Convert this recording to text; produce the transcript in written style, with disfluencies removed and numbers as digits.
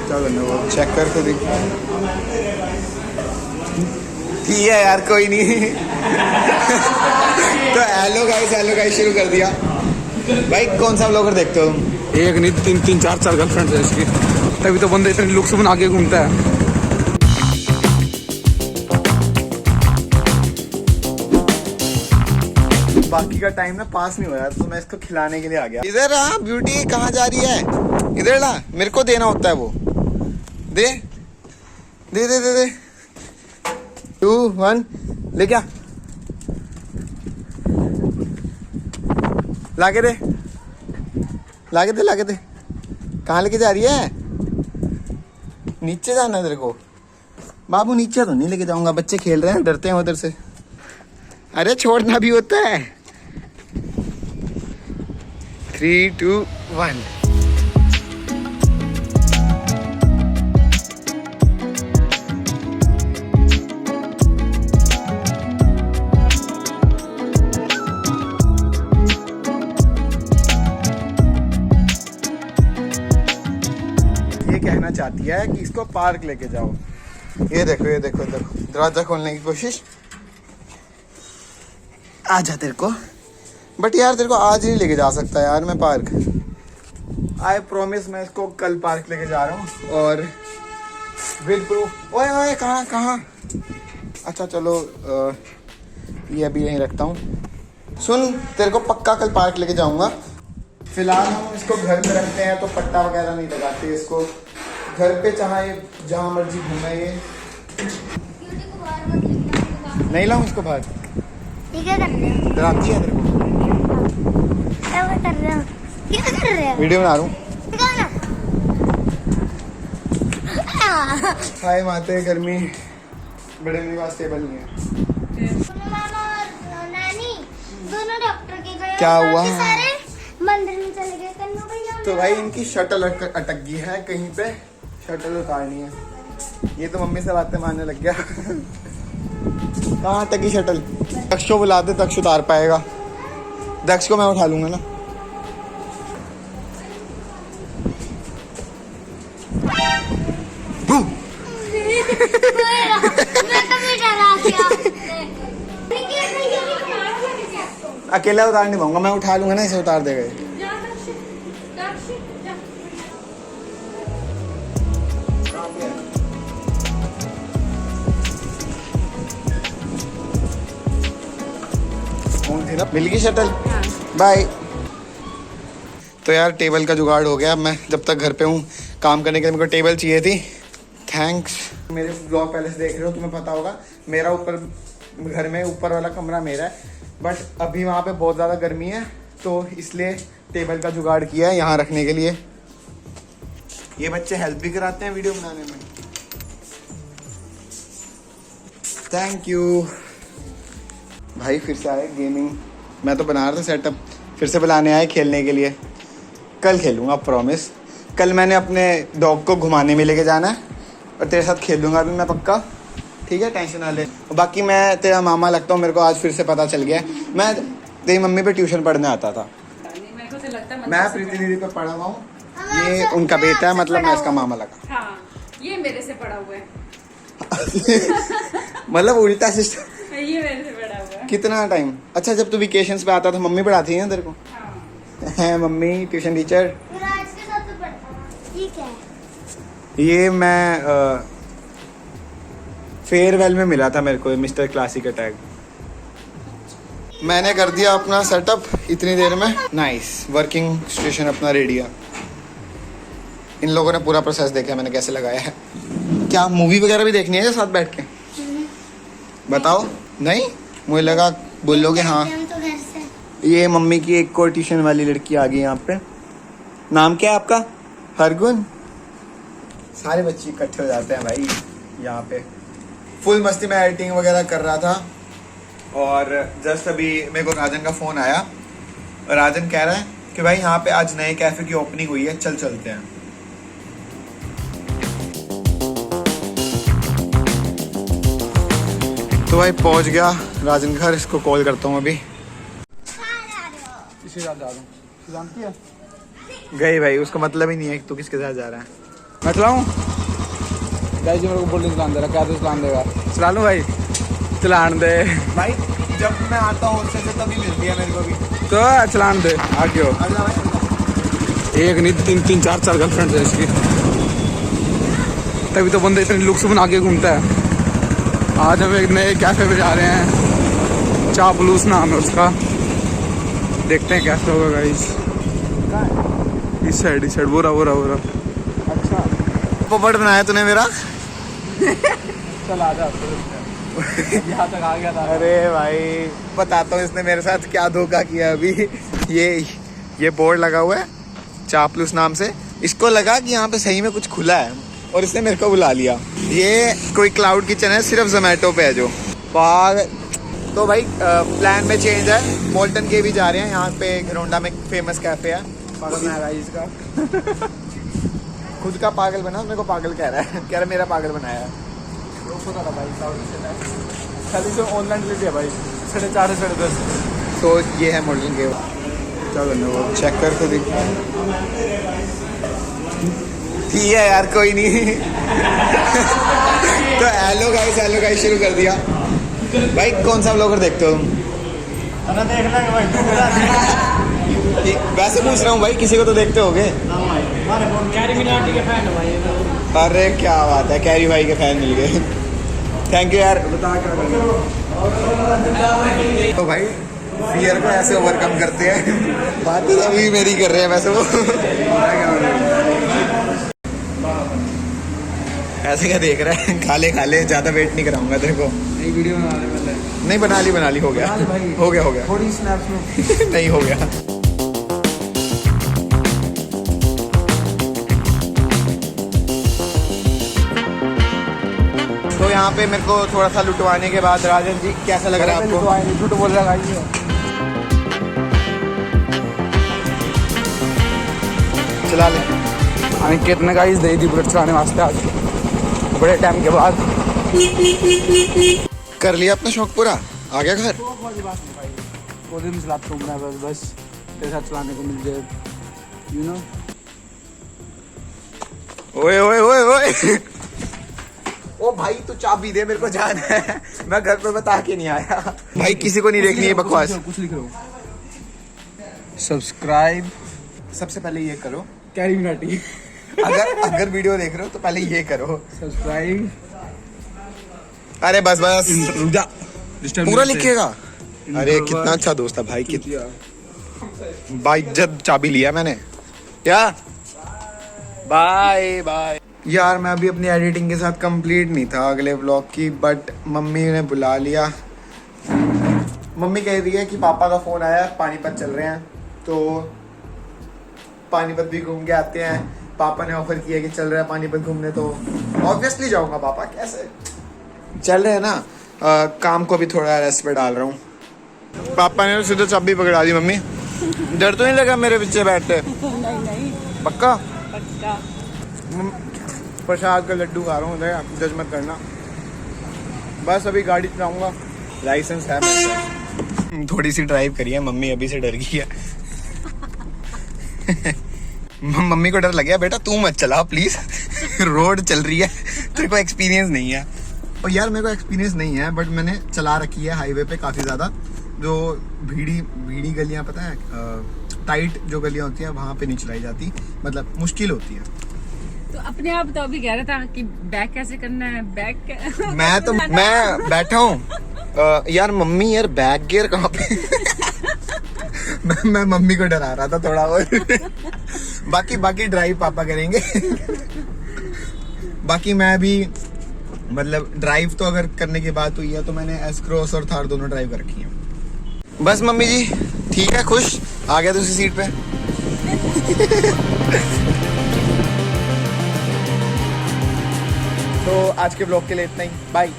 क्या करना वो चेक करके देख ठीक है यार कोई नहीं। तो हेलो गाइस शुरू कर दिया। भाई कौन सा व्लॉगर देखते हो तुम? एक नहीं तीन चार गर्लफ्रेंड है इसकी, तभी तो बंदे इतने लुक्स बना के घूमता है। बाकी का टाइम ना पास नहीं हो रहा, तो मैं इसको खिलाने के लिए आ गया। इधर आ ब्यूटी, कहाँ जा रही है? इधर ला, मेरे को देना होता है वो। दे दे दे दे दे 2 1 ले क्या लाके दे लाके दे लाके दे। कहाँ लेके जा रही है? नीचे जाना तेरे को? बाबू नीचे तो नहीं लेके जाऊंगा, बच्चे खेल रहे हैं, डरते हैं उधर से। अरे छोड़ना भी होता है। 3 2 1 ये कहना चाहती है कि इसको पार्क लेके जाओ। ये देखो दरवाजा खोलने की कोशिश। आ जा तेरे को, बट यार तेरे को आज ही लेके जा सकता है यार मैं पार्क। आई प्रॉमिस मैं इसको कल पार्क लेके जा रहा हूँ और विद प्रूफ। ओए ओए कहाँ? अच्छा चलो ये अभी यहीं रखता हूँ। सुन, तेरे को पक्का कल पार्क लेके जाऊँगा। फिलहाल हम इसको घर पे रखते हैं तो पट्टा वगैरह नहीं लगाते इसको। घर पे चाहे जहाँ मर्जी घूमे ये। नहीं लाऊं इसको बाहर? क्या कर रहे हो? डराती है तेरे को? क्या कर रहे हो? क्या कर रहे हो? वीडियो बना रहा हूँ। दिखाना। हाय माते, गर्मी बड़े मेरे पास टेबल नहीं है। मामा और नानी दोनों डॉक्टर के गए। क्या हुआ? सारे मंदिर में चले गए। कन्नू भैया तो भाई इनकी शटल अटक गई है कहीं पे, शटल उतारनी है। ये तो मम्मी से बातें मानने लग गया। कहाँ अटकी शटल? दक्ष को बुला दे, दक्ष उतार पाएगा। दक्ष को मैं उठा लूंगा ना। मैं कभी डरा क्या? अकेला उतार नहीं पाऊंगा, मैं उठा लूंगा ना, इसे उतार देगा। मिल गई शटल? बाय। तो यार टेबल का जुगाड़ हो गया। मैं जब तक घर पे हूँ काम करने के लिए मेरे को टेबल चाहिए थी। थैंक्स। मेरे ब्लॉग पहले से देख रहे हो, तुम्हें पता होगा मेरा ऊपर घर में ऊपर वाला कमरा मेरा है, बट अभी वहाँ पे बहुत ज़्यादा गर्मी है तो इसलिए टेबल का जुगाड़ किया है यहाँ रखने के लिए। ये बच्चे हेल्प भी कराते हैं वीडियो बनाने में। थैंक यू भाई। फिर से आए गेमिंग, मैं तो बना रहा था सेटअप, फिर से बुलाने आए खेलने के लिए। कल खेलूँगा प्रॉमिस। कल मैंने अपने डॉग को घुमाने में लेके जाना है और तेरे साथ खेलूँगा भी मैं पक्का, ठीक है? टेंशन ना ले। बाकी मैं तेरा मामा लगता हूँ, मेरे को आज फिर से पता चल गया। मैं तेरी मम्मी पे ट्यूशन पढ़ने आता था। मैं प्रीति दीदी पे पढ़ा हुआ हूँ, ये उनका बेटा है, मतलब मैं इसका मामा लगा। हाँ, ये मेरे से पढ़ा हुआ है। मतलब उल्टा सिस्टम। ये मेरे से पढ़ा हुआ है। कितना टाइम? अच्छा जब तू वेकेशंस पे आता था मम्मी पढ़ाती है ना तेरे को? हाँ। है मम्मी ट्यूशन टीचर। राज के साथ तो पढ़ता हूँ। ठीक है। ये मैं फेयरवेल में मिला था मेरे को मिस्टर क्लासिक का टैग। मैंने कर दिया अपना सेटअप इतनी देर में। नाइस, वर्किंग स्टेशन अपना रेडी है। इन लोगों ने पूरा प्रोसेस देखा मैंने कैसे लगाया है। क्या मूवी वगैरह भी देखनी है साथ बैठ के? बताओ। नहीं, मुझे लगा बोलोगे हाँ। हम तो घर से। ये मम्मी की एक और ट्यूशन वाली लड़की आ गई यहाँ पे। नाम क्या है आपका? हरगुन। सारे बच्चे इकट्ठे हो जाते हैं भाई यहाँ पे। फुल मस्ती में एडिटिंग वगैरह कर रहा था और जस्ट अभी मेरे को राजन का फ़ोन आया। राजन कह रहा है कि भाई यहाँ पे आज नए कैफ़े की ओपनिंग हुई है, चल चलते हैं। तो भाई पहुँच गया राजन घर, इसको कॉल करता हूँ अभी। किसके साथ जा रहा हूँ? जानती है? गई भाई, उसको मतलब ही नहीं है कि तू किसके साथ जा रहा है। मैं चलाऊँ? गाइस जी मेरे को बुलेट चलाने दे रहा, क्या तो चलाने देगा? चला लूँ भाई? चलान दे भाई जब मैं आता हूँ उससे तभी मिलती है मेरे को भी। तो चलान दे, आगे हो। एक नहीं तीन चार गर्लफ्रेंड है इसकी, तभी तो बंदे इतने लुक्स बना के घूमता है। आज हम एक नए कैफे पे जा रहे हैं, चापलूस नाम है उसका, देखते हैं कैसे होगा गाइस। इस साइड वो रहा। अच्छा पोपट बनाया तूने मेरा। चल आ जा, यहाँ तक आ गया था। अरे भाई बताता हूँ इसने मेरे साथ क्या धोखा किया अभी। ये बोर्ड लगा हुआ है चापलूस नाम से, इसको लगा कि यहाँ पे सही में कुछ खुला है और इसने मेरे को बुला लिया। ये कोई क्लाउड किचन है, सिर्फ जोमेटो पे है जो पाग। तो भाई प्लान में चेंज है, मोल्टन के भी जा रहे हैं। यहाँ पे घरोंडा में फेमस कैफे है। पागल बनाया भाई इसका। खुद का पागल बना, मेरे को पागल कह रहा है, कह रहा मेरा पागल बनाया है। खाली से ऑनलाइन डिलीवरी है भाई, 4:30 से 10:30। तो ये है मोल्टन के, क्या करना वो चेक कर खुद ही। ठीक है यार कोई नहीं। तो हेलो गाइस शुरू कर दिया। भाई कौन सा व्लॉगर देखते हो तुम? वैसे पूछ रहा हूँ भाई, किसी को तो देखते होगे। अरे क्या बात है, कैरी भाई के फैन मिल गए, थैंक यू यार। तो भाई फियर को ऐसे ओवरकम करते हैं, बातें अभी मेरी कर रहे हैं वैसे वो। ऐसे क्या देख रहा है, खा ले ज्यादा वेट नहीं कराऊंगा तेरे को। नई वीडियो बना रहे पहले। नहीं बना ली हो गया थोड़ी स्नैप्स में नहीं हो गया। तो यहाँ पे मेरे को थोड़ा सा लुटवाने के बाद राजन जी कैसा लग रहा है आपको? झूठ बोल रहा है। चला ले। अनिकेत ने गाइस दे दी बुलेट चलाने वास्ते आज बड़े टाइम के बाद। कर लिया अपना शौक पूरा, आ गया घर। वो दिन चलाता हूँ मैं, बस तेरे साथ चलाने को मिल जाए, यू नो। ओए ओ भाई तू चाबी दे, मेरे को जाना है। मैं घर पे बता के नहीं आया भाई, किसी को नहीं देखनी है बकवास। कुछ लिख रहा हूँ। सब्सक्राइब सबसे पहले ये करो, कैरी मिनाटी। अगर वीडियो देख रहे हो तो पहले ये करो, सब्सक्राइब। अरे बस रुक जा, पूरा लिखेगा। अरे कितना अच्छा दोस्त है भाई, भाई जब चाबी लिया मैंने क्या। बाय यार, मैं अभी अपनी एडिटिंग के साथ कंप्लीट नहीं था अगले व्लॉग की, बट मम्मी ने बुला लिया। मम्मी कह रही है कि पापा का फ़ोन आया, पानीपत चल रहे हैं, तो पानीपत भी घूम के आते हैं। पापा ने ऑफर किया कि चल रहा है पानीपत घूमने, तो ऑब्वियसली जाऊंगा। पापा कैसे चल रहे हैं ना, काम को भी थोड़ा रेस्ट पे डाल रहा हूँ। पापा ने सीधे चाबी पकड़ा दी। मम्मी डर तो नहीं लगा मेरे पीछे बैठते? नहीं पक्का? पक्का। प्रसाद का लड्डू खा रहा हूँ, जज मत करना। बस अभी गाड़ी चलाऊंगा, लाइसेंस है मेरे पास। थोड़ी सी ड्राइव करी है मम्मी, अभी से डर गई है। मम्मी को डर लग गया, बेटा तू मत चला प्लीज, रोड चल रही है, तेरे को एक्सपीरियंस नहीं है। और यार मेरे को एक्सपीरियंस नहीं है, बट मैंने चला रखी है हाईवे पे काफ़ी ज़्यादा। जो भीड़ी गलियाँ, पता है टाइट जो गलियाँ होती हैं वहाँ पे नहीं चलाई जाती, मतलब मुश्किल होती है। तो अपने आप तो अभी कह रहा था कि बैक कैसे करना है, मैं बैठा हूँ यार। मम्मी यार बैक गियर कहाँ पे? मैं मम्मी को डरा रहा था थोड़ा और। बाकी ड्राइव पापा करेंगे। बाकी मैं भी मतलब ड्राइव तो अगर करने की बात हुई है तो मैंने एस क्रॉस और थार दोनों ड्राइव कर रखी है। बस मम्मी जी ठीक है, खुश आ गया दूसरी सीट पे। तो आज के ब्लॉग के लिए इतना ही, बाय।